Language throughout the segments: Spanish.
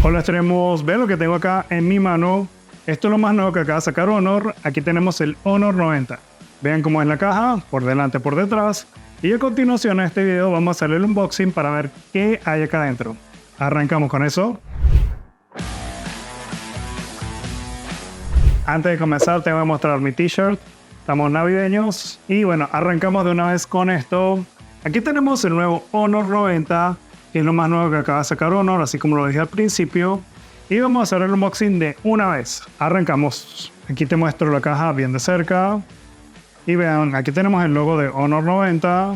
Hola extremos, vean lo que tengo acá en mi mano. Esto es lo más nuevo que acaba de sacar Honor. Aquí tenemos el Honor 90. Vean cómo es la caja, por delante, por detrás. Y a continuación en este video vamos a hacer el unboxing para ver qué hay acá adentro. Arrancamos con eso. Antes de comenzar te voy a mostrar mi t-shirt. Estamos navideños. Y bueno, arrancamos de una vez con esto. Aquí tenemos el nuevo Honor 90. Que es lo más nuevo que acaba de sacar Honor, así como lo dije al principio. Y vamos a hacer el unboxing de una vez. Arrancamos. Aquí te muestro la caja bien de cerca. Y vean, aquí tenemos el logo de Honor 90.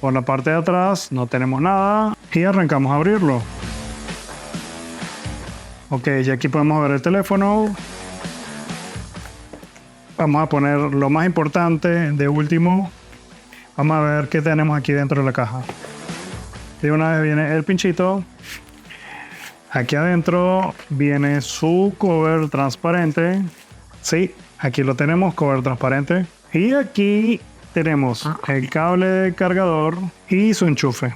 Por la parte de atrás no tenemos nada. Y arrancamos a abrirlo. Ok, y aquí podemos ver el teléfono. Vamos a poner lo más importante de último. Vamos a ver qué tenemos aquí dentro de la caja. De una vez viene el pinchito. Aquí adentro viene su cover transparente. Sí, aquí lo tenemos, cover transparente. Y aquí tenemos el cable de cargador y su enchufe.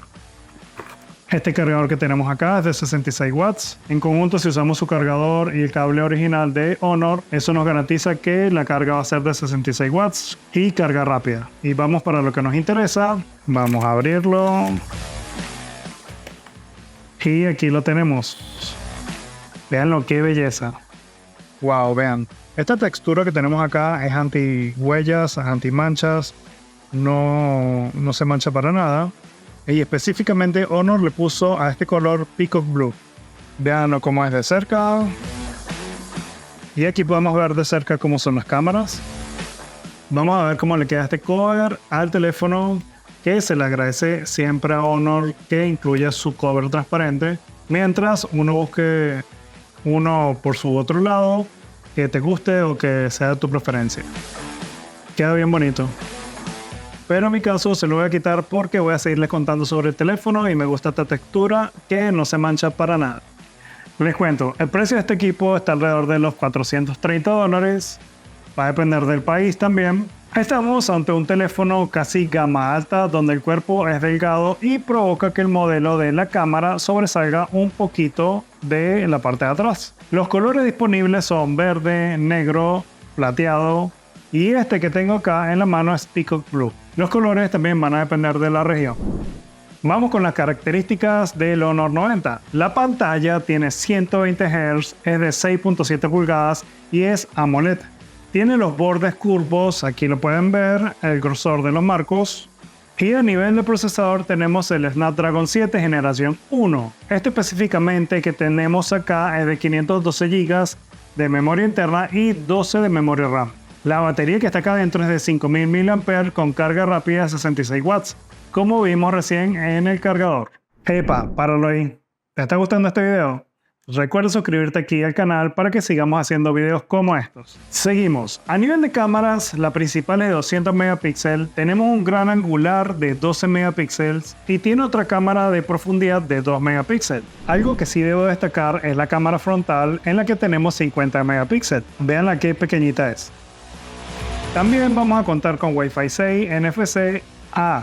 Este cargador que tenemos acá es de 66 watts. En conjunto, si usamos su cargador y el cable original de Honor, eso nos garantiza que la carga va a ser de 66 watts y carga rápida. Y vamos para lo que nos interesa. Vamos a abrirlo. Y aquí lo tenemos. Veanlo, qué belleza. Wow, vean. Esta textura que tenemos acá es anti huellas, anti manchas. No se mancha para nada. Y específicamente Honor le puso a este color Peacock Blue. Veanlo cómo es de cerca. Y aquí podemos ver de cerca cómo son las cámaras. Vamos a ver cómo le queda este cover al teléfono, que se le agradece siempre a Honor que incluya su cover transparente, mientras uno busque uno por su otro lado que te guste o que sea de tu preferencia. Queda bien bonito. Pero en mi caso se lo voy a quitar porque voy a seguirles contando sobre el teléfono y me gusta esta textura que no se mancha para nada. Les cuento, el precio de este equipo está alrededor de los $430. Va a depender del país también. Estamos ante un teléfono casi gama alta donde el cuerpo es delgado y provoca que el modelo de la cámara sobresalga un poquito de la parte de atrás. Los colores disponibles son verde, negro, plateado y este que tengo acá en la mano es Peacock Blue. Los colores también van a depender de la región. Vamos con las características del Honor 90. La pantalla tiene 120 Hz, es de 6.7 pulgadas y es AMOLED. Tiene los bordes curvos, aquí lo pueden ver, el grosor de los marcos. Y a nivel de procesador tenemos el Snapdragon 7 generación 1. Este específicamente que tenemos acá es de 512 GB de memoria interna y 12 de memoria RAM. La batería que está acá adentro es de 5000 mAh con carga rápida de 66 watts, como vimos recién en el cargador. Epa, páralo ahí. ¿Te está gustando este video? Recuerda suscribirte aquí al canal para que sigamos haciendo videos como estos. Seguimos. A nivel de cámaras, la principal es de 200 megapíxeles. Tenemos un gran angular de 12 megapíxeles y tiene otra cámara de profundidad de 2 megapíxeles. Algo que sí debo destacar es la cámara frontal en la que tenemos 50 megapíxeles. Vean la que pequeñita es. También vamos a contar con Wi-Fi 6, NFC.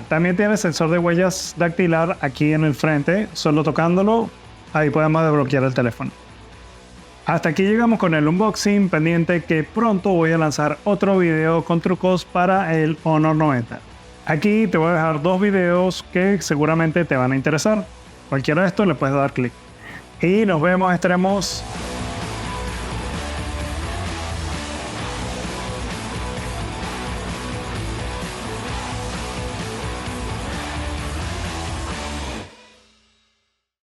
También tiene sensor de huellas dactilar aquí en el frente. Solo tocándolo, ahí podemos desbloquear el teléfono. Hasta aquí llegamos con el unboxing, pendiente que pronto voy a lanzar otro video con trucos para el Honor 90. Aquí te voy a dejar dos videos que seguramente te van a interesar. Cualquiera de estos le puedes dar clic. Y nos vemos, extremos.